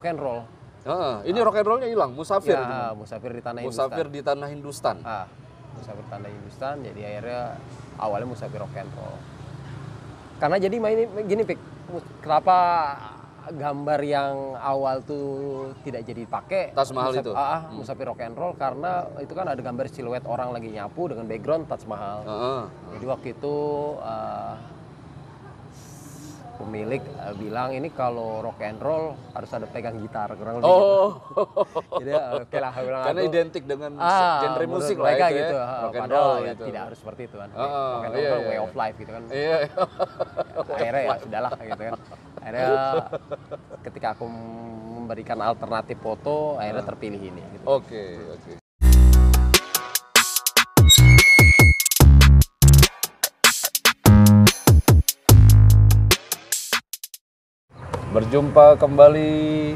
Rock and roll. Ini rock and rollnya hilang, Musafir. Ya, Musafir di tanah Musafir Hindustan. di tanah Hindustan. Musafir tanah Hindustan, jadi akhirnya awalnya Musafir rock and roll. Karena jadi gini Pik, kenapa gambar yang awal tuh tidak jadi dipakai Taj Mahal itu? Musafir rock and roll, karena itu kan ada gambar siluet orang lagi nyapu dengan background Taj Mahal. Jadi waktu itu pemilik bilang ini kalau rock and roll harus ada pegang gitar kurang lebih gitu. Jadi oke lah bilang karena identik dengan genre musik lah mereka itu gitu. ya. Rock and Padahal roll ya gitu. tidak harus seperti itu kan. Rock and roll kan way of life gitu kan. Akhirnya ya sudahlah gitu kan. Akhirnya ketika aku memberikan alternatif foto, akhirnya terpilih ini gitu. Oke. Berjumpa kembali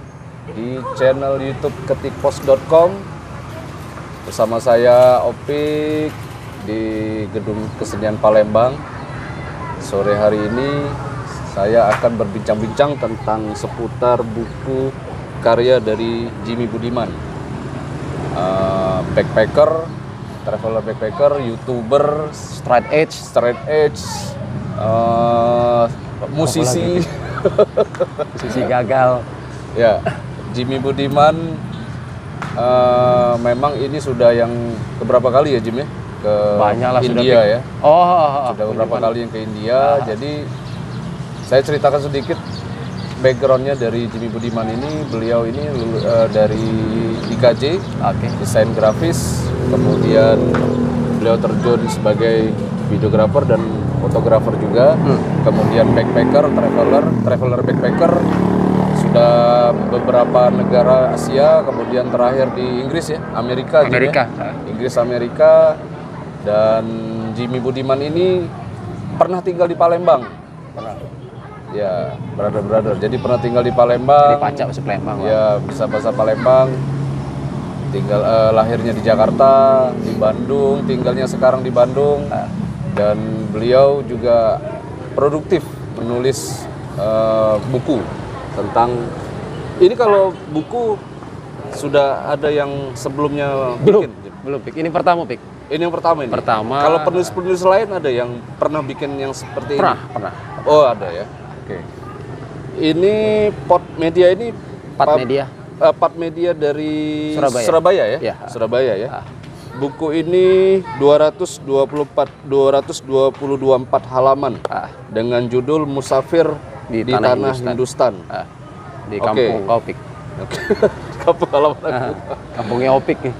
di channel YouTube ketikpos.com bersama saya Opik di Gedung Kesenian Palembang. Sore hari ini saya akan berbincang-bincang tentang seputar buku karya dari Jimmy Budiman, backpacker, traveler backpacker, YouTuber, Straight edge, musisi. musisi gagal. Ya, Jimmy Budiman memang ini sudah yang keberapa kali ya Jim ya? Ke banyak lah India sudah, ya. Sudah beberapa kali yang ke India. Jadi saya ceritakan sedikit backgroundnya dari Jimmy Budiman ini. Beliau ini dari IKJ, desain grafis. Kemudian beliau terjun sebagai videografer dan fotografer juga. Kemudian backpacker, traveler backpacker, sudah beberapa negara Asia, kemudian terakhir di Inggris ya, Amerika. Inggris, Amerika. Dan Jimmy Budiman ini pernah tinggal di Palembang. Ya, brother. Jadi pernah tinggal di Palembang. Jadi pacak bahasa Palembang. Ya, bisa bahasa Palembang. Tinggal lahirnya di Jakarta, di Bandung, tinggalnya sekarang di Bandung. Dan beliau juga produktif menulis buku tentang ini. Kalau buku sudah ada yang sebelumnya belum Pik. Ini pertama Pik. Ini yang pertama ini. Kalau penulis-penulis lain ada yang pernah bikin yang seperti ini? Pernah. Oh, ada ya. Oke. Ini Pod Media ini Pod Media dari Surabaya ya? Ya. Surabaya ya. Buku ini 224 halaman dengan judul Musafir di tanah Hindustan. Di kampung Opik. Kampung halaman aku. Kampungnya Opik nih.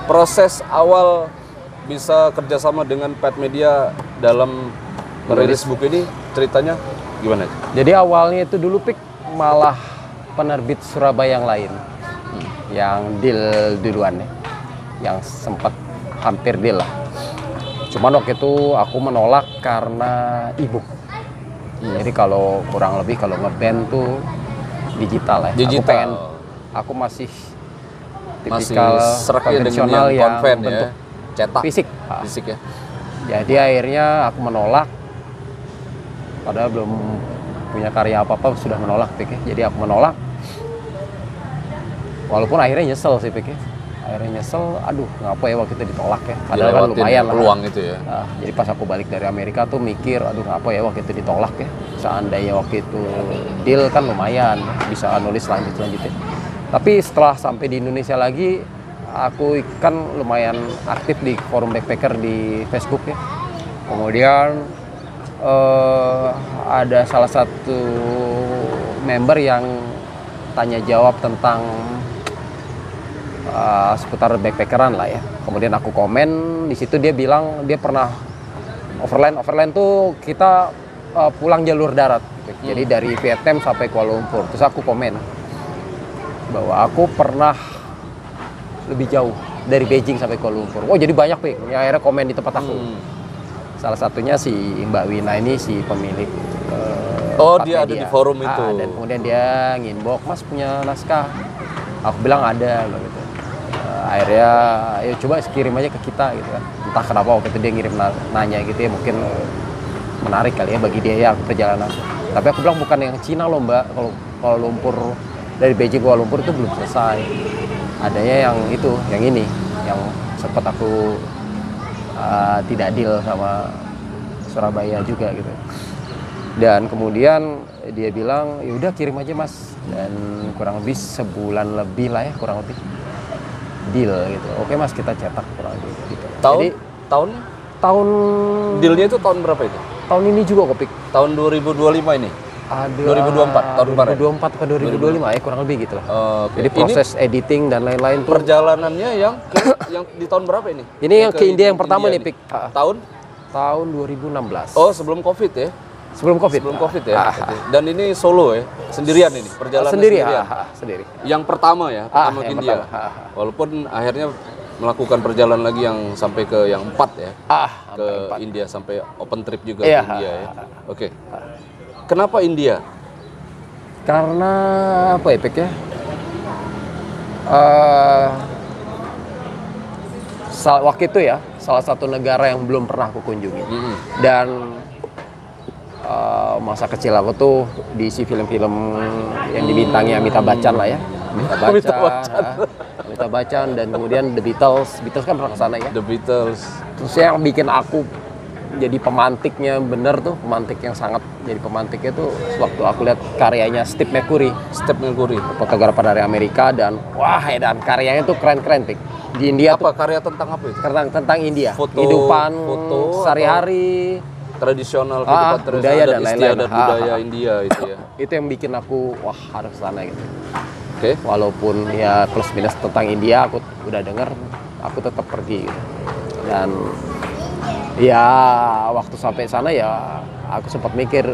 Proses awal bisa kerjasama dengan Pod Media dalam merilis buku ini, ceritanya gimana? Jadi awalnya itu dulu Pik malah penerbit Surabaya yang lain yang deal duluan ya, yang sempat hampir deal lah. Cuman waktu itu aku menolak karena e-book. Jadi kalau kurang lebih kalau ngeband tuh digital ya. Aku masih tipikal konvensional yang bentuk cetak fisik ya. Jadi akhirnya aku menolak, padahal belum punya karya apa-apa sudah menolak Pik ya. Jadi aku menolak, walaupun akhirnya nyesel sih Pik ya. Aduh ngapa ya waktu itu ditolak ya, padahal kan lumayan peluang itu ya. Jadi pas aku balik dari Amerika tuh mikir, aduh ngapa ya waktu itu ditolak ya. Seandainya waktu itu deal kan lumayan, bisa nulis lanjut-lanjutin. Tapi setelah sampai di Indonesia lagi, aku kan lumayan aktif di forum backpacker di Facebook ya. Kemudian ada salah satu member yang tanya jawab tentang seputar backpackeran lah ya. Kemudian aku komen di situ, dia bilang dia pernah overland tuh kita pulang jalur darat. Jadi dari Vietnam sampai Kuala Lumpur. Terus aku komen bahwa aku pernah lebih jauh dari Beijing sampai Kuala Lumpur. Oh jadi banyak Pik yang akhirnya komen di tempat aku. Salah satunya si Mbak Wina ini, si pemilik dia ada di forum itu. Dan kemudian dia nginbox, Mas punya naskah? Aku bilang ada gitu. Akhirnya ya coba kirim aja ke kita gitu kan. Entah kenapa waktu itu dia ngirim nanya gitu ya, mungkin menarik kali ya bagi dia ya perjalanan. Tapi aku bilang bukan yang Cina loh Mbak, kalau Kuala Lumpur, dari Beijing Kuala Lumpur itu belum selesai. Adanya yang itu, yang ini, yang sempat aku tidak deal sama Surabaya juga gitu. Dan kemudian dia bilang, ya udah kirim aja mas, dan kurang lebih sebulan lebih lah ya, kurang lebih deal gitu. Oke mas, kita cetak kurang lebih gitu. Jadi tahun dealnya itu tahun berapa itu? tahun ini juga Kopik. Tahun 2025 ini? Ada 2024 tahun kemarin. 2024 ke 2025 ya kurang lebih gitu lah. Oke. Jadi proses editing dan lain-lain tuh. Perjalanannya yang di tahun berapa ini? Ini yang ke India yang pertama nih, Pik. Tahun 2016. Oh, sebelum Covid ya? Sebelum Covid. Sebelum Covid ya. Oke. Dan ini solo ya? Sendirian ini, perjalanan sendirian. Sendiri. Yang pertama ya, pertama ke yang India. pertama. Walaupun akhirnya melakukan perjalanan lagi yang sampai ke yang 4 ya. Ke India sampai open trip juga ke India ya. Oke. Kenapa India? Karena apa ya, Pik ya? Waktu itu ya, salah satu negara yang belum pernah aku kunjungi. Dan masa kecil aku tuh diisi film-film yang dibintangi Amitabh Bachchan lah ya. Amitabh Bachchan dan kemudian The Beatles. Beatles kan pernah kesana ya. The Beatles. Terus yang bikin aku jadi pemantiknya bener tuh, pemantik yang sangat jadi pemantiknya tuh waktu aku lihat karyanya Steve McCurry. Fotografer dari Amerika dan wah dan karyanya tuh keren-keren Pik. Di India apa karya tentang apa itu? Tentang India. Kehidupan sehari-hari, tradisional, kehidupan budaya dan lain-lain. Budaya India itu ya. Itu yang bikin aku wah harus sana gitu. Oke. Walaupun ya plus minus tentang India aku udah denger, aku tetap pergi gitu. Dan ya waktu sampai sana ya aku sempat mikir,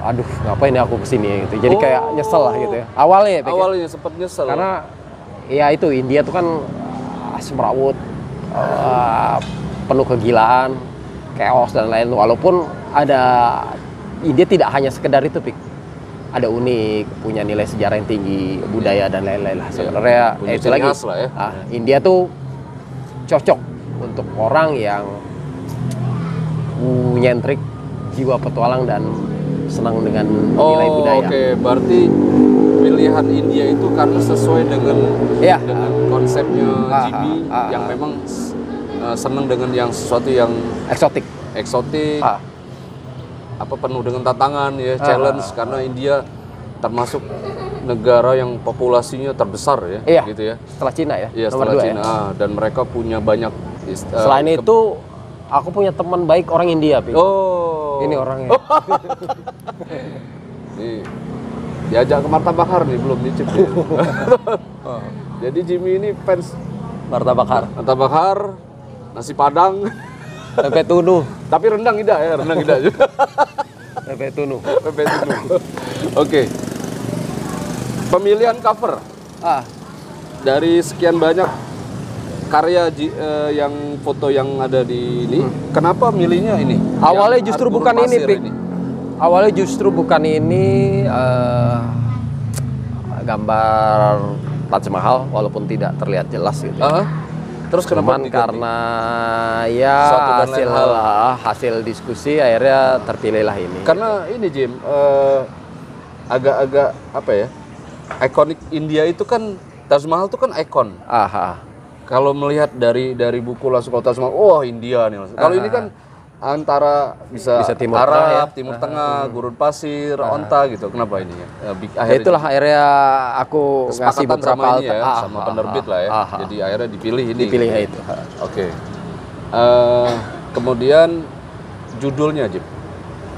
aduh ngapain ya aku kesini gitu. Jadi kayak nyesel lah gitu ya. Awalnya sempat nyesel. Karena ya itu India tuh kan semrawut, penuh kegilaan, chaos dan lain. Walaupun India tidak hanya sekedar itu Pik. Ada unik, punya nilai sejarah yang tinggi, budaya dan lain-lain lah. Sebenarnya itu lagi lah ya. India tuh cocok untuk orang yang nyentrik, jiwa petualang dan senang dengan nilai budaya. Oke, berarti pilihan India itu karena sesuai dengan konsepnya Jimmy yang memang senang dengan yang sesuatu yang eksotik. Apa penuh dengan tantangan ya, challenge karena India termasuk negara yang populasinya terbesar ya, gitu ya. Setelah Cina ya. Iya, setelah Cina dan mereka punya banyak selain itu aku punya teman baik orang India, Pik. Ini orangnya. Nih, diajak ke martabak har nih, belum nyicip ya. Jadi Jimmy ini fans martabak har, nasi padang, pepes tunu. Tapi rendang tidak juga. Pepes tunu. Oke. Pemilihan cover. Dari sekian banyak karya yang foto yang ada di ini, kenapa milihnya ini? Awalnya justru bukan ini, Pik. Awalnya justru bukan ini gambar Taj Mahal, walaupun tidak terlihat jelas gitu. Terus kenapa? Karena ya hasil diskusi akhirnya terpilihlah ini. Karena ini Jim, agak-agak apa ya? Ikonik India itu kan Taj Mahal itu kan ikon. Kalau melihat dari buku langsung Taj Mahal, India nih. Kalau ini kan antara bisa Timur Arab, Tengah, ya. Timur Tengah, gurun pasir, onta gitu. Kenapa ini ya? Itulah akhirnya aku ngasih beberapa sama penerbit lah ya. Jadi akhirnya dipilih ini. Itu. Oke. Kemudian judulnya Jim.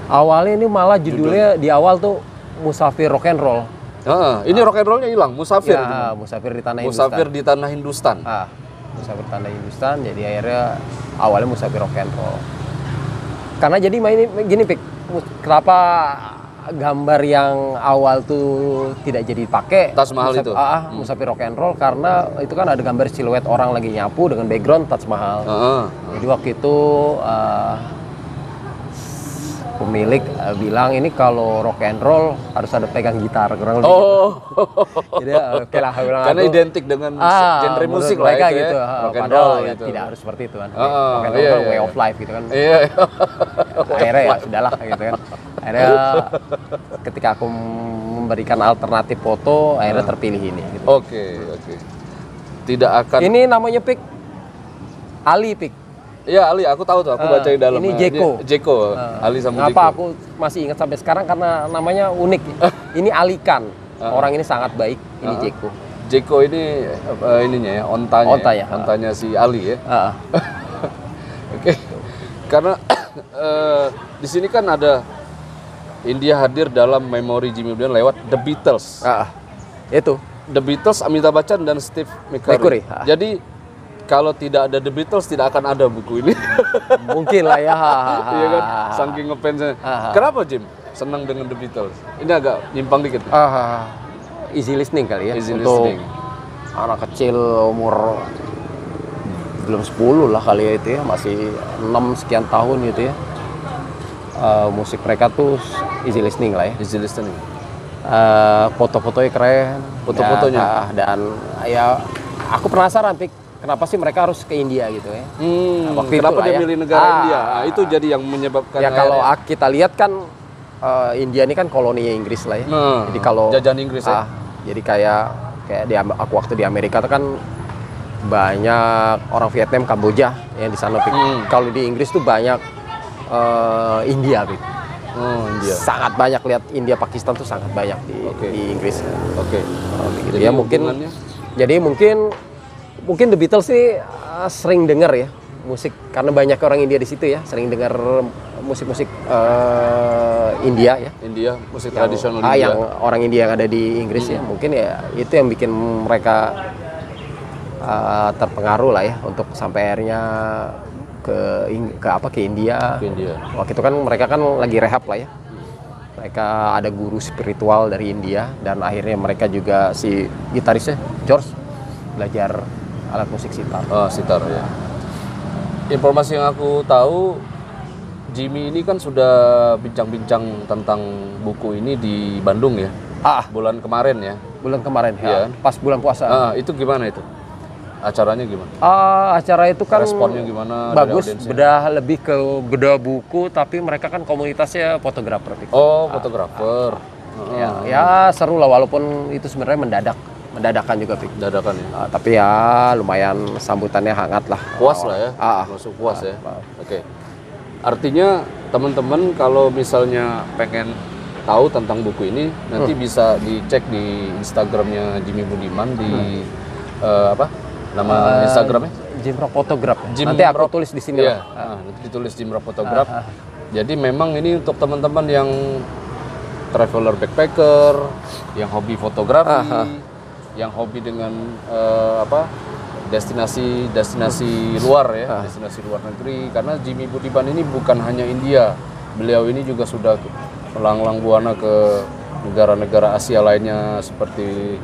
Awalnya ini malah judulnya di awal tuh Musafir Rock and Roll. Ini rock and rollnya hilang, Musafir. Musafir di tanah Musafir di tanah Hindustan. Musafir tanah Hindustan. Jadi akhirnya awalnya Musafir Rock and Roll. Karena jadi gini Pik, kenapa gambar yang awal tuh tidak jadi pakai Taj Mahal itu? Musafir Rock and Roll karena itu kan ada gambar siluet orang lagi nyapu dengan background Taj Mahal. Jadi waktu itu pemilik bilang ini kalau rock and roll harus ada pegang gitar kurang lebih. Oh. Jadi oke lah bilang Karena aku, identik dengan genre menurut musik mereka lah itu gitu. ya. Rock and Padahal roll ya gitu. tidak harus seperti itu kan. Oh, Rock and roll iya, kan iya, way iya. of life gitu kan. Iya. Akhirnya ya sudahlah gitu kan. Akhirnya ketika aku memberikan alternatif foto, akhirnya terpilih ini. Gitu. Oke. Tidak akan. Ini namanya Pik Ali Pik. Iya Ali, aku tahu tuh, aku baca di dalam. Ini Jeko. Jeko, Ali sama Kenapa Jeko. aku masih ingat sampai sekarang karena namanya unik. Ini Alikan. Orang ini sangat baik. Ini Jeko. Jeko ini ininya ya, ontanya. Onta ya. Ontanya si Ali ya. Heeh. Oke. Karena di sini kan ada India hadir dalam memori Jimmy Budiman lewat The Beatles. Itu. The Beatles, Amitabh Bachchan dan Steve McCurry. Jadi kalau tidak ada The Beatles tidak akan ada buku ini. Mungkin lah ya. Iya kan? Saking ngefansnya. Kenapa Jim senang dengan The Beatles? Ini agak nyimpang dikit. Easy listening kali ya. Easy untuk listening. anak kecil umur belum 10 lah kali ya itu ya, masih 6 sekian tahun gitu ya. Musik mereka tuh easy listening lah ya. Easy listening. Foto-fotonya keren. Foto-fotonya. Dan ya aku penasaran Pik, kenapa sih mereka harus ke India gitu ya? Waktu Kenapa itu lah dia ya. milih negara India? Nah, itu jadi yang menyebabkan. Ya kalau akhirnya- kita lihat kan India ini kan koloninya Inggris lah ya. Jadi kalau jajahan Inggris ya. Jadi kayak aku waktu di Amerika tuh kan banyak orang Vietnam, Kamboja yang di sana Pik. Kalau di Inggris tuh banyak India Pik. India. Sangat banyak lihat India Pakistan tuh sangat banyak di Inggris. Oke. Gitu ya mungkin. Jadi mungkin The Beatles sih sering dengar ya musik karena banyak orang India di situ ya, sering dengar musik-musik India ya. India, musik tradisional India. Yang orang India yang ada di Inggris ya, mungkin ya itu yang bikin mereka terpengaruh lah ya untuk sampai akhirnya ke India. Ke India. Waktu itu kan mereka kan lagi rehab lah ya. Mereka ada guru spiritual dari India dan akhirnya mereka juga si gitarisnya George belajar alat musik sitar. Oh, sitar ya. Informasi yang aku tahu, Jimmy ini kan sudah bincang-bincang tentang buku ini di Bandung ya. Bulan kemarin ya. Bulan kemarin Iya. ya. Pas bulan puasa. Itu gimana itu? Acaranya gimana? Acara itu kan Responnya gimana? bagus, dari audiensnya? bedah lebih ke bedah buku, tapi mereka kan komunitasnya fotografer. Oh, fotografer. Ya seru lah walaupun itu sebenarnya mendadakan juga Pik. Dadakan ya. Tapi ya lumayan sambutannya hangat lah. Puas lah ya. Masuk puas ya. Oke. Artinya teman-teman kalau misalnya pengen tahu tentang buku ini nanti bisa dicek di Instagramnya Jimmy Budiman di apa? Nama Instagramnya? Jim Rock Photograph. Jim Nanti aku Rock. tulis di sini Iya. lah. Nanti ditulis Jim Rock Photograph. Jadi memang ini untuk teman-teman yang traveler backpacker, yang hobi fotografi, yang hobi dengan destinasi luar ya, destinasi luar negeri. Karena Jimmy Budiman ini bukan hanya India, beliau ini juga sudah melanglang buana ke negara-negara Asia lainnya seperti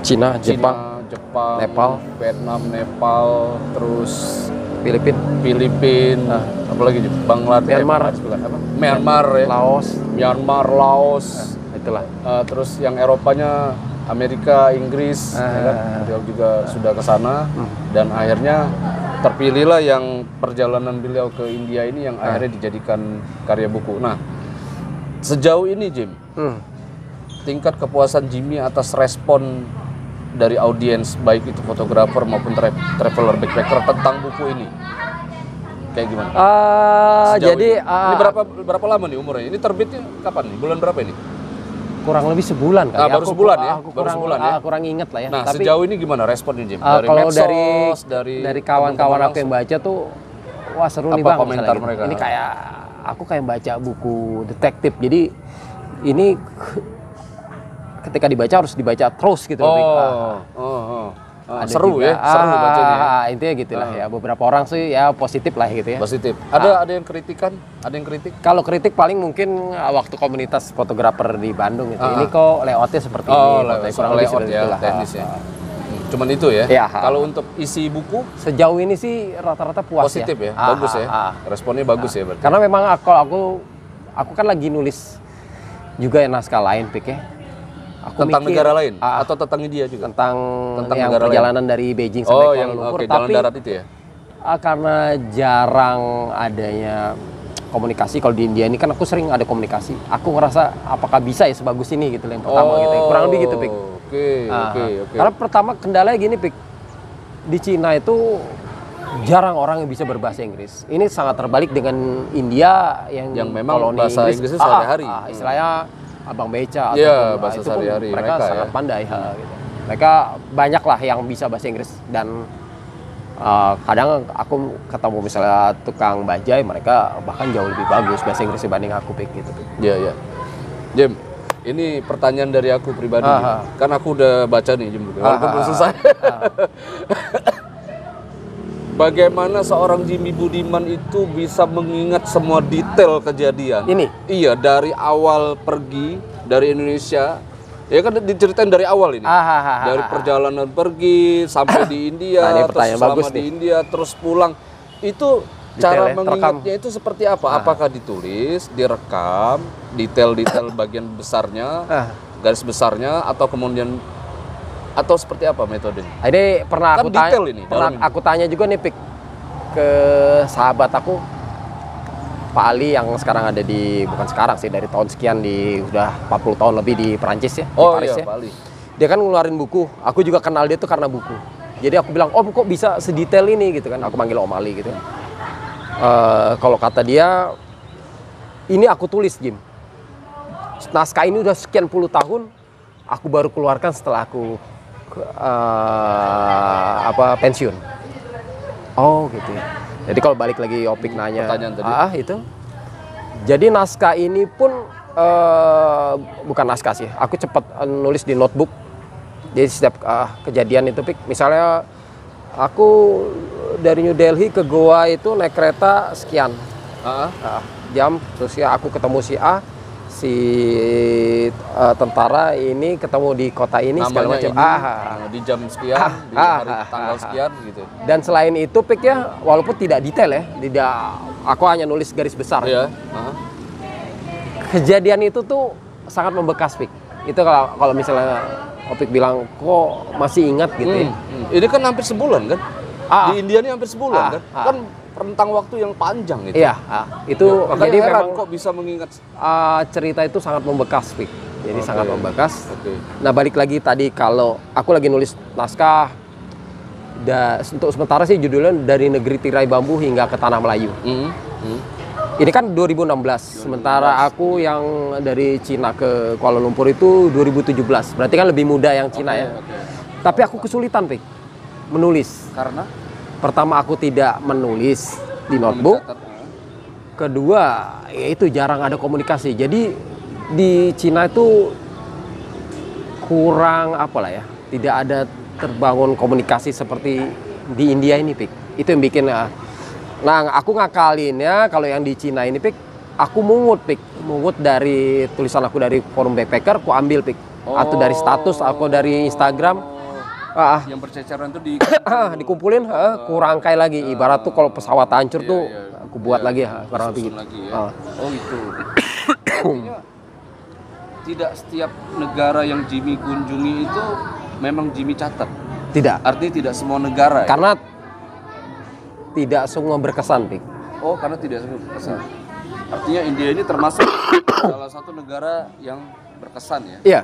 Cina, Jepang, Nepal, Vietnam, Nepal, terus Filipina, apalagi Bangladesh, Myanmar ya, Laos, itulah. Terus yang Eropanya Amerika, Inggris, ya kan? Beliau juga sudah ke sana dan akhirnya terpilihlah yang perjalanan beliau ke India ini yang akhirnya dijadikan karya buku. Nah, sejauh ini Jim, tingkat kepuasan Jimmy atas respon dari audiens baik itu fotografer maupun traveler backpacker tentang buku ini kayak gimana? Jadi ini berapa lama nih umurnya? Ini terbitnya kapan nih? Bulan berapa ini? kurang lebih sebulan kali. Baru sebulan ya? Aku Baru sebulan ya? kurang inget lah ya. Nah, tapi sejauh ini gimana responnya Jim? kalau medsos, dari kawan-kawan aku yang baca tuh wah seru nih Apa Bang komentar misalnya mereka? Ini kayak aku kayak baca buku detektif. Jadi ini ketika dibaca harus dibaca terus gitu. Seru juga, ya, seru bacanya. Intinya gitulah ya. Beberapa orang sih ya positif lah gitu ya. Positif. Ada yang kritikan? Ada yang kritik? Kalau kritik paling mungkin waktu komunitas fotografer di Bandung itu. Ini kok layoutnya seperti ini. Soal layout ya, teknis ya. Cuman itu ya. Ya. Kalau untuk isi buku sejauh ini sih rata-rata puas positif ya, ya. Bagus ya. Responnya bagus ya berarti. Karena memang aku aku kan lagi nulis juga naskah lain Pik ya. Aku Tentang mikir, negara lain atau tentang India juga? tentang yang negara perjalanan dari Beijing sampai Kuala Lumpur, oke, jalan tapi darat itu ya? karena jarang adanya komunikasi. Kalau di India ini kan aku sering ada komunikasi. Aku ngerasa apakah bisa ya sebagus ini gitu yang pertama gitu. Ya. Kurang lebih gitu Pik. Oke. Karena pertama kendalanya gini Pik. Di Cina itu jarang orang yang bisa berbahasa Inggris. Ini sangat terbalik dengan India yang memang koloni bahasa Inggrisnya sehari-hari. Istilahnya abang beca Iya, ataupun, bahasa itu pun sehari-hari mereka mereka sangat ya. pandai gitu. Mereka banyak lah yang bisa bahasa Inggris dan kadang aku ketemu misalnya tukang bajai, mereka bahkan jauh lebih bagus bahasa Inggris dibanding aku Pik gitu. Iya. Jem, ini pertanyaan dari aku pribadi. Kan aku udah baca nih Jem, walaupun belum selesai. Bagaimana seorang Jimmy Budiman itu bisa mengingat semua detail kejadian? Ini? Iya, dari awal pergi dari Indonesia. Ya kan diceritain dari awal ini. Dari perjalanan pergi sampai di India, Nah, ini terus pertanyaan selama bagus di nih. India, terus pulang. Itu Detail cara ya, mengingatnya itu seperti apa? Apakah ditulis, direkam, detail-detail bagian besarnya, garis besarnya, atau kemudian atau seperti apa metodenya? Ini pernah Kan aku tanya, detail ini, pernah dalam ini. aku tanya juga nih Pik ke sahabat aku Pak Ali yang sekarang ada di, bukan sekarang sih, dari tahun sekian di udah 40 tahun lebih di Perancis ya, di Oh Paris iya, ya. Pak Ali. Dia kan ngeluarin buku. Aku juga kenal dia tuh karena buku. Jadi aku bilang, "Om, kok bisa sedetail ini?" gitu kan. Aku manggil Om Ali gitu. Kalau kata dia, ini aku tulis, Jim. Naskah ini udah sekian puluh tahun, aku baru keluarkan setelah aku pensiun. Oh gitu ya. Jadi kalau balik lagi Opik nanya, Pertanyaan tadi. itu. Jadi naskah ini pun bukan naskah sih. Aku cepat nulis di notebook. Jadi setiap kejadian itu, Pik, misalnya aku dari New Delhi ke Goa itu naik kereta sekian jam, terus ya aku ketemu si A, si tentara ini ketemu di kota ini segala macam. Di jam sekian, di hari tanggal sekian gitu. Dan selain itu, Pik ya, walaupun tidak detail ya, aku hanya nulis garis besar. Iya. Kejadian itu tuh sangat membekas, Pik. Itu kalau misalnya Opik bilang kok masih ingat gitu ya. Ini kan hampir sebulan kan? Di India ini hampir sebulan kan? Kan rentang waktu yang panjang itu. Iya, itu Makanya jadi heran memang kok bisa mengingat. cerita itu sangat membekas, Pik. Jadi sangat membekas. Oke. Nah, balik lagi tadi kalau aku lagi nulis naskah, untuk sementara sih judulnya Dari Negeri Tirai Bambu Hingga ke Tanah Melayu. Ini kan 2016, sementara aku yang dari Cina ke Kuala Lumpur itu 2017. Berarti kan lebih muda yang Cina ya. Tapi aku kesulitan, Pik, menulis. Karena Pertama, aku tidak menulis di notebook. Kedua, ya itu jarang ada komunikasi. Jadi di Cina itu kurang ya, tidak ada terbangun komunikasi seperti di India ini, Pik. Itu yang bikin. Nah, aku ngakalinnya kalau yang di Cina ini, Pik, aku mungut dari tulisan aku dari forum backpacker, aku ambil, Pik. Atau dari status aku dari Instagram. yang berceceran itu dikumpulin, aku rangkai lagi. Ibarat tuh kalau pesawat hancur tuh, aku buat lagi, kurang lebih gitu. Oh itu. Artinya tidak setiap negara yang Jimmy kunjungi itu memang Jimmy catat. Tidak. Artinya tidak semua negara. Karena tidak semua berkesan, Pik. Oh, karena tidak semua berkesan. Artinya India ini termasuk salah satu negara yang berkesan ya. Iya.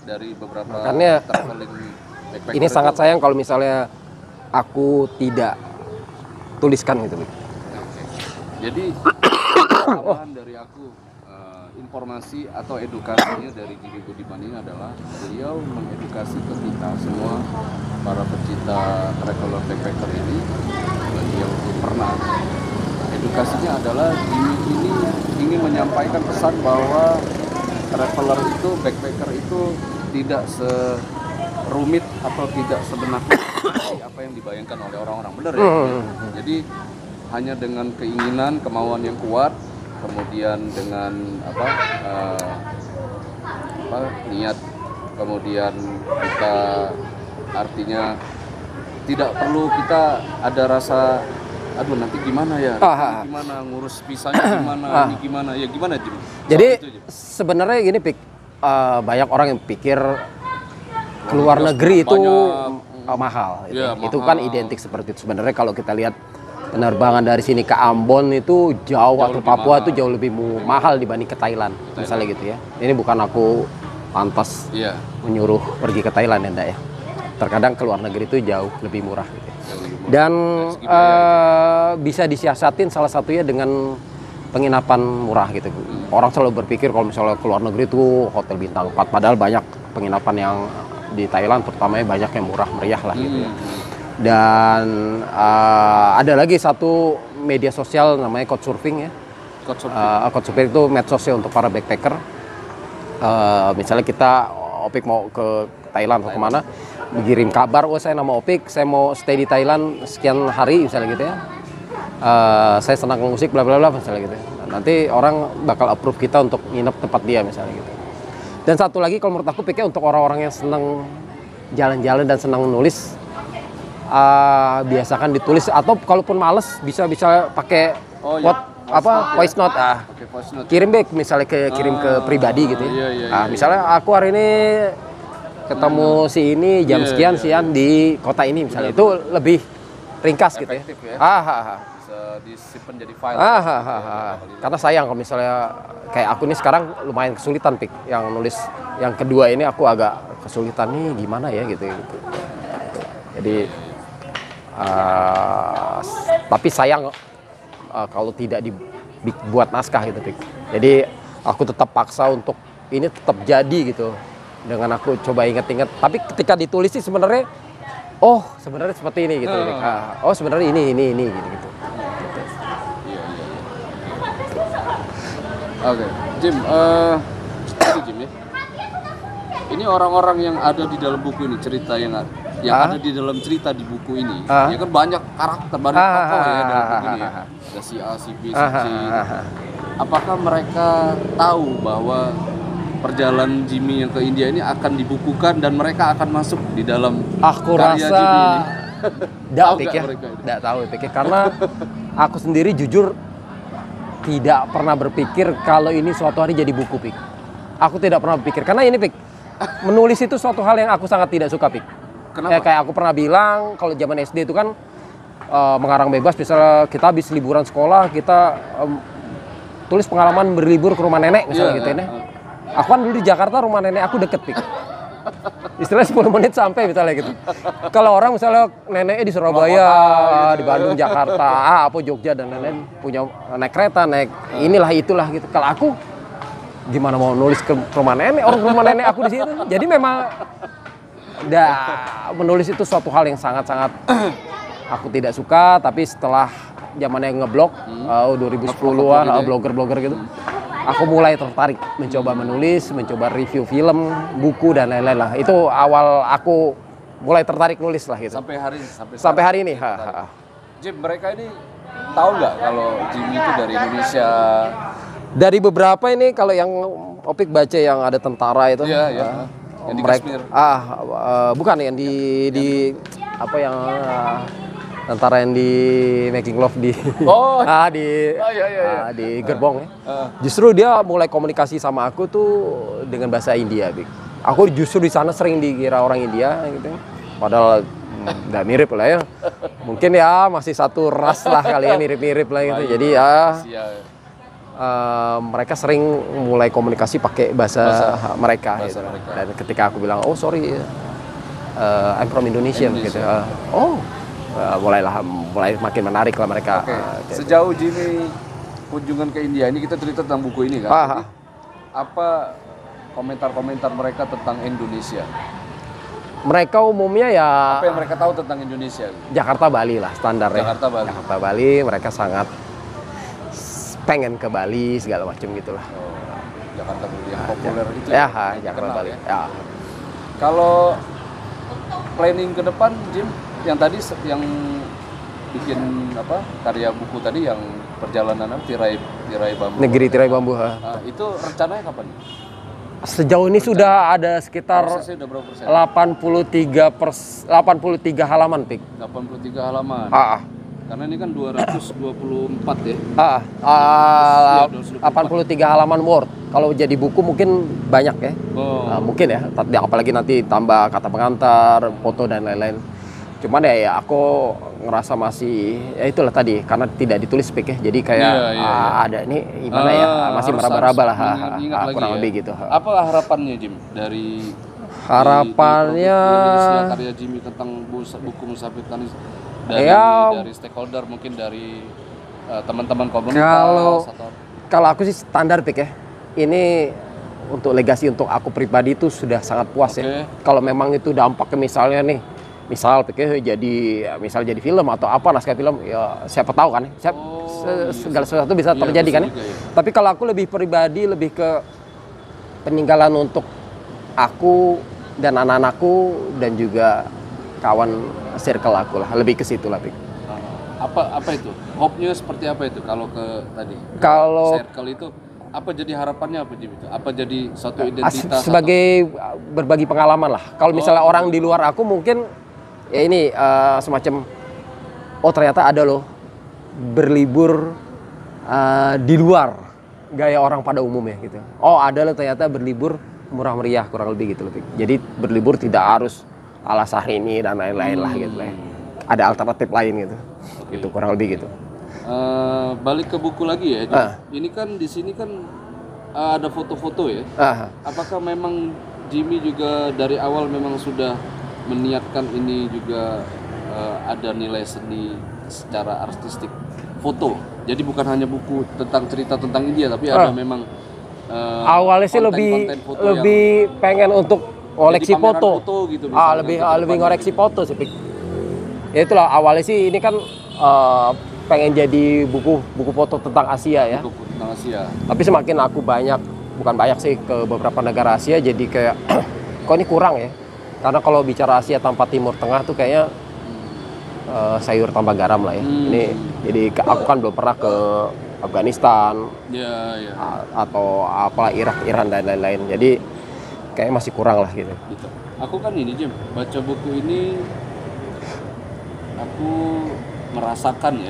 Dari beberapa Makanya traveling backpacker ini sangat sayang kalau misalnya aku tidak tuliskan gitu, Pik. Jadi tambahan dari aku informasi atau edukasinya dari Jimmy Budiman ini adalah beliau mengedukasi ke kita semua para pecinta traveler backpacker ini yang pernah. Edukasinya adalah Jimmy ini ingin menyampaikan pesan bahwa traveler itu, backpacker itu tidak serumit atau tidak sebenarnya apa yang dibayangkan oleh orang-orang, benar ya? Jadi hanya dengan keinginan, kemauan yang kuat, kemudian dengan niat, kemudian kita artinya tidak perlu kita ada rasa aduh nanti gimana ya, gimana ngurus visanya gimana, ini gimana, ya gimana Jim? Jadi sebenarnya gini Pik, banyak orang yang pikir keluar negeri itu mahal, gitu. Ya, Itu kan identik seperti itu. Sebenarnya kalau kita lihat penerbangan dari sini ke Ambon itu jauh atau Papua itu jauh lebih mahal dibanding ke Thailand, misalnya gitu ya. Ini bukan aku pantas menyuruh pergi ke Thailand ya, enggak ya. Terkadang keluar negeri itu jauh lebih murah gitu. Dan bisa disiasatin salah satunya dengan penginapan murah gitu. Orang selalu berpikir kalau misalnya keluar negeri itu hotel bintang 4, padahal banyak penginapan yang di Thailand terutamanya banyak yang murah meriah lah gitu ya. Dan ada lagi satu media sosial namanya Couchsurfing ya. Couchsurfing itu medsosnya untuk para backpacker. Misalnya kita Opik mau ke Thailand atau kemana, mengirim kabar, oh saya nama Opik, saya mau stay di Thailand sekian hari misalnya gitu ya. Saya senang musik bla bla bla misalnya gitu. Nanti orang bakal approve kita untuk nginep tempat dia misalnya gitu. Dan satu lagi kalau menurut aku pikir untuk orang-orang yang senang jalan-jalan dan senang nulis, biasakan ditulis atau kalaupun males bisa pakai voice note, kirim back misalnya kirim ke pribadi gitu ya. Misalnya aku hari ini ketemu si ini jam sekian di kota ini misalnya, itu lebih ringkas gitu ya. Bisa disimpan jadi file. Karena sayang kalau misalnya kayak aku nih sekarang lumayan kesulitan Pik, yang nulis yang kedua ini aku agak kesulitan nih gimana ya gitu. Jadi tapi sayang kalau tidak dibuat naskah gitu Pik. Jadi aku tetap paksa untuk ini tetap jadi gitu. Dengan aku coba inget-inget, tapi ketika ditulis sih sebenarnya sebenarnya seperti ini gitu. Sebenarnya ini gitu. Oke, Jim, Jim ya. Ini orang-orang yang ada di dalam buku ini, cerita yang ada di dalam cerita di buku ini, ya kan banyak karakter, banyak tokoh ya dalam buku ini. Ada si A, si B, si C. Apakah mereka tahu bahwa perjalanan Jimmy yang ke India ini akan dibukukan dan mereka akan masuk di dalam karya Jimmy ini? Nggak tahu Pik, karena aku sendiri jujur tidak pernah berpikir kalau ini suatu hari jadi buku Pik. Aku tidak pernah berpikir karena ini Pik, menulis itu suatu hal yang aku sangat tidak suka Pik. Kenapa? Kayak aku pernah bilang kalau zaman SD itu kan mengarang bebas, misalnya kita habis liburan sekolah kita tulis pengalaman berlibur ke rumah nenek misalnya gitu ya. Aku kan dulu di Jakarta, rumah nenek aku deket Pik. Istilahnya 10 menit sampai misalnya gitu. Kalau orang misalnya neneknya di Surabaya, di Bandung, Jakarta, apa Jogja dan lain-lain, punya naik kereta, naik inilah itulah gitu. Kalau aku gimana mau nulis ke rumah nenek, orang rumah nenek aku di situ. Jadi memang menulis itu suatu hal yang sangat-sangat aku tidak suka, tapi setelah zamannya ngeblog 2010-an, blogger-blogger gitu. Aku mulai tertarik mencoba menulis, mencoba review film, buku dan lain-lain lah. Itu awal aku mulai tertarik nulis lah gitu. Sampai hari ini. Jim, mereka ini tahu nggak kalau Jimmy itu dari Indonesia? Dari beberapa ini kalau yang Opik baca yang ada tentara itu. Iya. Yang di Kashmir. Bukan yang di apa yang tentara yang di Making Love di di gerbong ya. Justru dia mulai komunikasi sama aku tuh dengan bahasa India, Bik. Aku justru di sana sering dikira orang India gitu. Padahal nggak mirip lah ya. Mungkin ya masih satu ras lah kali ya, mirip-mirip lah gitu. Jadi mereka sering mulai komunikasi pakai bahasa mereka gitu. Dan ketika aku bilang, "Oh, sorry. I'm from Indonesia." gitu. Mulai makin menarik lah mereka. Sejauh Jimmy kunjungan ke India ini, kita cerita tentang buku ini kan. Jadi, apa komentar-komentar mereka tentang Indonesia? Mereka umumnya ya. Apa yang mereka tahu tentang Indonesia? Jakarta Bali lah standarnya. Jakarta Bali, mereka sangat pengen ke Bali segala macam gitulah. Jakarta Bali yang populer itu. Jakarta Bali. Ya. Kalau planning ke depan, Jim, yang tadi yang bikin karya buku tadi yang perjalanan tirai bambu. Negeri Tirai Bambu. Itu rencananya kapan? Sejauh ini sudah ada sekitar 83 halaman, Pik. 83 halaman. Karena ini kan 224 ya. 83 halaman Word. Kalau jadi buku mungkin banyak ya. Mungkin ya. Apalagi nanti tambah kata pengantar, foto dan lain-lain. Cuman ya aku ngerasa masih ya itulah tadi karena tidak ditulis spek ya. Jadi kayak ada ini gimana ya masih meraba-raba lah kurang lebih gitu. Apa harapannya Jim dari harapannya di karya Jimmy tentang buku Musafir Tanis dari stakeholder mungkin dari teman-teman komunitas kalau aku sih standar pik ya. Ini untuk legasi untuk aku pribadi itu sudah sangat puas ya. Kalau memang itu dampaknya misalnya nih misal pikir jadi film atau apa naskah film ya siapa tahu kan segala sesuatu bisa terjadi kan ya. Tapi kalau aku lebih pribadi lebih ke peninggalan untuk aku dan anak-anakku dan juga kawan circle aku lah lebih ke situ lah Pik. Apa itu hope-nya seperti apa itu kalau ke tadi kalau circle itu apa jadi harapannya apa Jim itu apa jadi suatu identitas sebagai berbagi pengalaman lah kalau misalnya orang di luar aku mungkin ya ini semacam ternyata ada loh berlibur di luar gaya orang pada umumnya gitu. Ada loh ternyata berlibur murah meriah kurang lebih gitu lebih. Jadi berlibur tidak harus ala Syahrini dan lain-lain lah gitu lah. Ada alternatif lain gitu. Gitu kurang lebih gitu. Balik ke buku lagi ya. Ini kan di sini kan ada foto-foto ya. Apakah memang Jimmy juga dari awal memang sudah meniatkan ini juga ada nilai seni secara artistik foto. Jadi bukan hanya buku tentang cerita tentang India tapi ada memang awalnya sih lebih pengen untuk koleksi foto gitu lebih ngoreksi foto sih. Ya itulah awalnya sih ini kan pengen jadi buku foto tentang Asia ya. Buku tentang Asia. Tapi semakin aku bukan banyak sih ke beberapa negara Asia jadi kayak kok ini kurang ya. Karena kalau bicara Asia tanpa Timur Tengah tuh kayaknya sayur tambah garam lah ya. Ini jadi aku kan belum pernah ke Afghanistan atau apalah Iran dan lain-lain. Jadi kayaknya masih kurang lah gitu. Aku kan ini Jim baca buku ini aku merasakan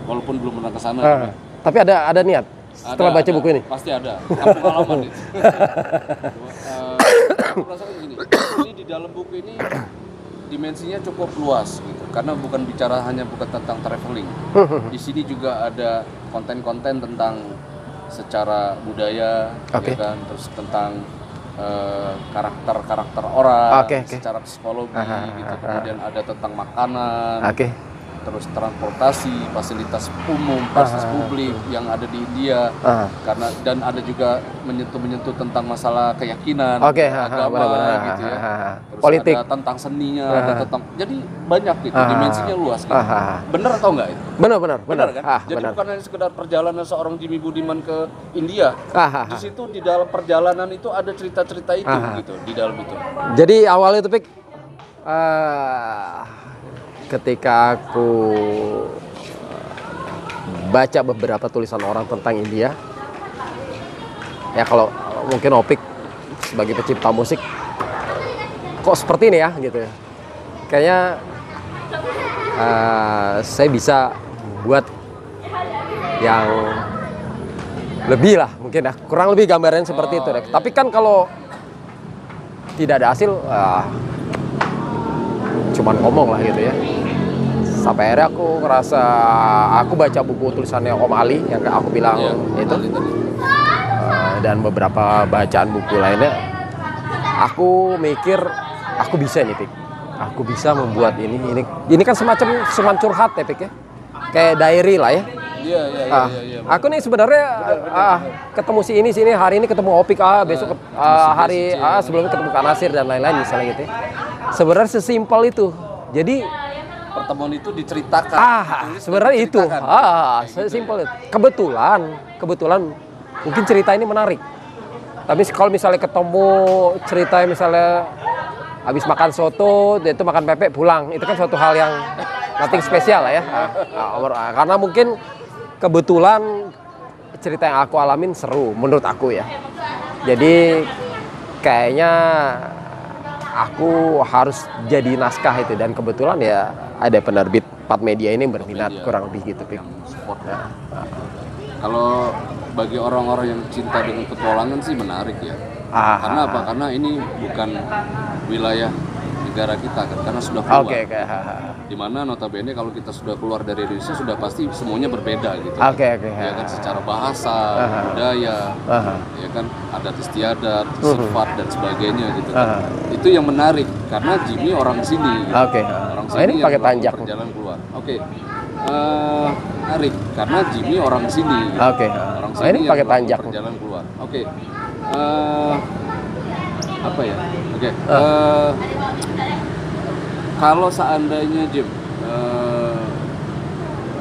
walaupun belum pernah ke sana. Tapi ada niat setelah baca buku ini. Pasti ada. Aku pengalaman itu. Aku merasakan gini. Ini di dalam buku ini dimensinya cukup luas gitu. Karena bukan tentang traveling. Di sini juga ada konten-konten tentang secara budaya, ya kan, terus tentang karakter orang, secara psikologi gitu. Kemudian ada tentang makanan. Terus transportasi, fasilitas umum, fasilitas publik yang ada di India, dan ada juga menyentuh tentang masalah keyakinan, agama, gitu ya. Terus politik, ada tentang seninya, ada tentang, jadi banyak gitu, dimensinya luas. Gitu. Bener atau enggak itu? Benar kan? Jadi bukan hanya sekedar perjalanan seorang Jimmy Budiman ke India. Di situ di dalam perjalanan itu ada cerita-cerita itu gitu di dalam itu. Jadi awalnya itu Pik, ketika aku baca beberapa tulisan orang tentang India, ya kalau mungkin Opik sebagai pencipta musik, kok seperti ini ya gitu ya. Kayaknya saya bisa buat yang lebih lah mungkin ya, kurang lebih gambaran seperti itu deh. Tapi kan kalau tidak ada hasil, cuman ngomong lah gitu ya. Sampai akhirnya aku ngerasa, aku baca buku tulisannya Om Ali yang aku bilang itu, dan beberapa bacaan buku lainnya, aku mikir aku bisa nih Pik, aku bisa membuat ini kan semacam curhat ya Pik ya, kayak diary lah ya. Aku nih sebenarnya ketemu sini hari ini ketemu Opik, besok hari sebelumnya ketemu Kak Nasir dan lain-lain misalnya gitu ya. Sebenarnya sesimpel itu. Jadi pertemuan itu diceritakan. Sebenarnya itu. Sesimpel itu. Kebetulan mungkin cerita ini menarik. Tapi kalau misalnya ketemu cerita misalnya habis makan soto, dia itu makan pepek pulang, itu kan suatu hal yang nothing spesial lah ya. Karena mungkin kebetulan cerita yang aku alamin seru menurut aku ya. Jadi kayaknya aku harus jadi naskah itu, dan kebetulan ya ada penerbit empat media ini berminat media. kurang lebih gitu, Pik. Yang support. Nah, Kalau bagi orang-orang yang cinta dengan petualangan sih menarik ya. Karena apa? Karena ini bukan wilayah negara kita kan, karena sudah keluar. Oke. Dimana notabene kalau kita sudah keluar dari Indonesia sudah pasti semuanya berbeda gitu. Oke. Ya kan, secara bahasa, budaya, ya kan, adat istiadat, sifat dan sebagainya gitu kan. Itu yang menarik karena Jimmy orang sini. Gitu. Oke. Orang Oh, ini yang pakai melakukan tanjak. perjalanan keluar. Oke. Menarik karena Jimmy orang sini. Gitu. Oke. Orang Oh, sini ini yang pakai melakukan tanjak. perjalanan keluar. Oke. Apa ya? Oke. Kalau seandainya Jim,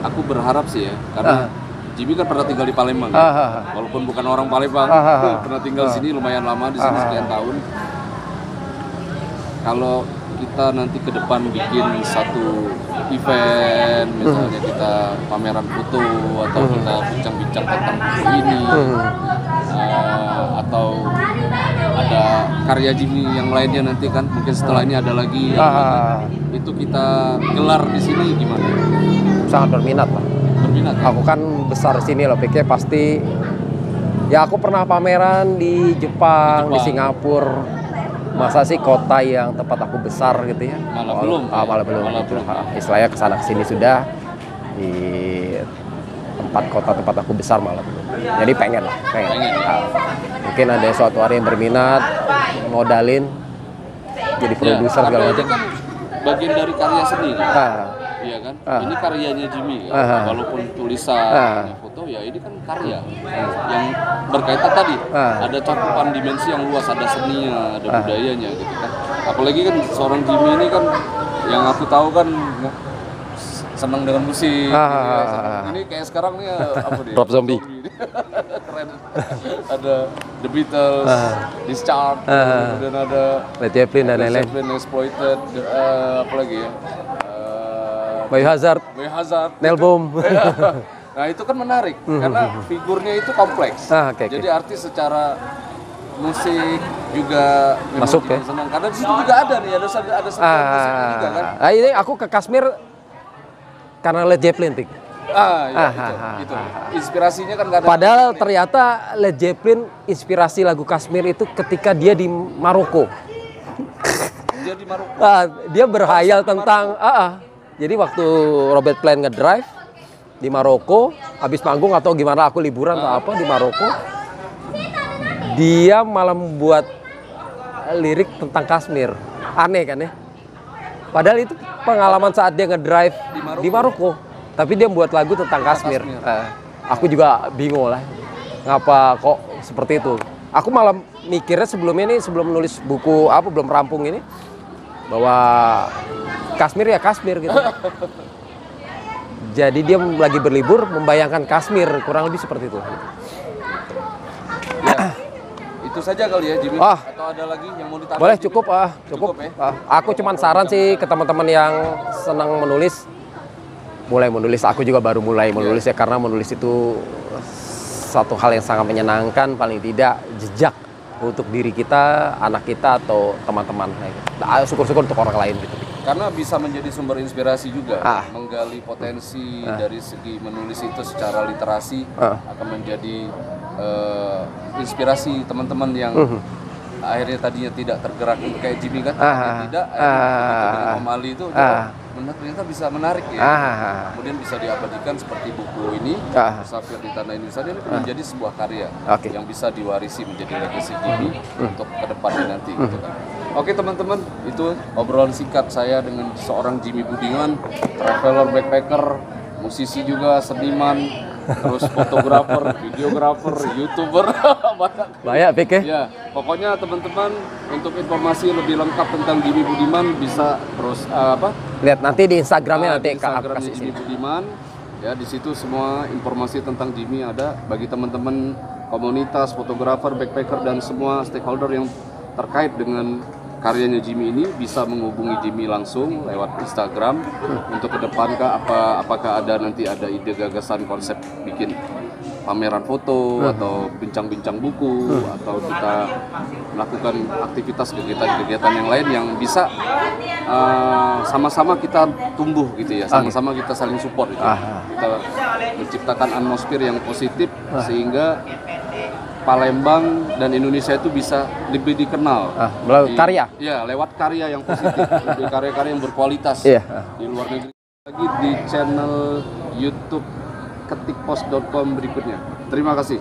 aku berharap sih ya, karena Jimmy kan pernah tinggal di Palembang, ya? Walaupun bukan orang Palembang, pernah tinggal di sini lumayan lama, di sini sekian tahun. Kalau kita nanti ke depan bikin satu event, misalnya kita pameran foto atau kita bincang-bincang tentang buku ini, atau ada karya Jimmy yang lainnya nanti kan, mungkin setelah ini ada lagi, itu kita gelar di sini gimana? Sangat berminat lah. Berminat ya? Aku kan besar di sini loh, pikir pasti. Ya aku pernah pameran di Jepang, di Singapura. Masa sih kota yang tempat aku besar gitu ya? Malah belum. Malah belum. Malah Gitu. belum. Istilahnya kesana kesini sudah, di tempat kota tempat aku besar malah belum. Jadi pengen lah, pengen. Mungkin ada suatu hari yang berminat, modalin, jadi produser segala karena macam. itu kan bagian dari karya seni kan? Iya kan? Ini karyanya Jimmy kan? Walaupun tulisan, foto ya ini kan karya yang berkaitan tadi. Ada cakupan dimensi yang luas, ada seninya, ada budayanya gitu kan. Apalagi kan seorang Jimmy ini kan yang aku tahu kan senang dengan musik. Gitu ya. Ini kayak sekarang nih apa nih? Rob Zombie. Keren. Ada The Beatles, Discharge, kemudian ada Led Zeppelin dan lain-lain. Zeppelin, Exploited, apa lagi ya? Biohazard, Biohazard, Nelbom. Nah itu kan menarik karena figurnya itu kompleks. Oke. Jadi artis secara musik juga memang Masuk ya? senang. Karena di situ juga ada nih, ada sentuhan musik juga kan. Ini aku ke Kashmir karena Led Zeppelin, Tik. Gitu. Inspirasinya kan nggak ada. Padahal ternyata Led Zeppelin inspirasi lagu Kashmir itu ketika dia di Maroko. Dia di Maroko. Dia berhayal tentang jadi waktu Robert Plant ngedrive di Maroko, habis panggung atau gimana aku liburan atau apa di Maroko, dia malah membuat lirik tentang Kashmir. Aneh kan ya? Padahal itu pengalaman saat dia ngedrive di Maroko. Tapi dia membuat lagu tentang Kashmir. Aku juga bingung lah, ngapa kok seperti itu. Aku malah mikirnya sebelum menulis buku belum rampung ini, bahwa Kashmir ya Kashmir gitu. Jadi dia lagi berlibur membayangkan Kashmir, kurang lebih seperti itu. Ya, itu saja kali ya Jimmy. Atau ada lagi yang mau ditambah? Boleh, cukup. Cukup. Ya? Aku cuman saran sih ke teman-teman yang senang menulis, mulai menulis. Aku juga baru mulai menulis ya, karena menulis itu satu hal yang sangat menyenangkan, paling tidak jejak untuk diri kita, anak kita, atau teman-teman. Syukur-syukur untuk orang lain gitu. Karena bisa menjadi sumber inspirasi juga, menggali potensi dari segi menulis itu secara literasi akan menjadi inspirasi teman-teman yang akhirnya tadinya tidak tergerak kayak Jimmy kan, tidak, dengan Om Ali itu ternyata bisa menarik ya, kemudian bisa diabadikan seperti buku ini, Musafir di Tanah Indonesia, ini menjadi sebuah karya yang bisa diwarisi menjadi legacy Jimmy untuk kedepannya nanti gitu kan. Oke teman-teman, itu obrolan singkat saya dengan seorang Jimmy Budiman, traveler, backpacker, musisi juga, seniman, terus fotografer, videografer, YouTuber, banyak Pik ya. Ya, pokoknya teman-teman untuk informasi lebih lengkap tentang Jimmy Budiman bisa terus lihat nanti di Instagramnya nanti di aku Instagramnya kasih Jimmy sini. Budiman. Ya, di situ semua informasi tentang Jimmy ada bagi teman-teman komunitas, fotografer, backpacker dan semua stakeholder yang terkait dengan karyanya Jimmy ini bisa menghubungi Jimmy langsung lewat Instagram untuk ke depan apakah ada nanti ada ide gagasan konsep bikin pameran foto atau bincang-bincang buku atau kita melakukan aktivitas kegiatan-kegiatan yang lain yang bisa sama-sama kita tumbuh gitu ya, sama-sama kita saling support gitu. Kita menciptakan atmosfer yang positif sehingga Palembang dan Indonesia itu bisa lebih dikenal melalui karya. Ya, lewat karya yang positif, lebih karya-karya yang berkualitas di luar negeri. Lagi di channel YouTube ketikpos.com berikutnya. Terima kasih.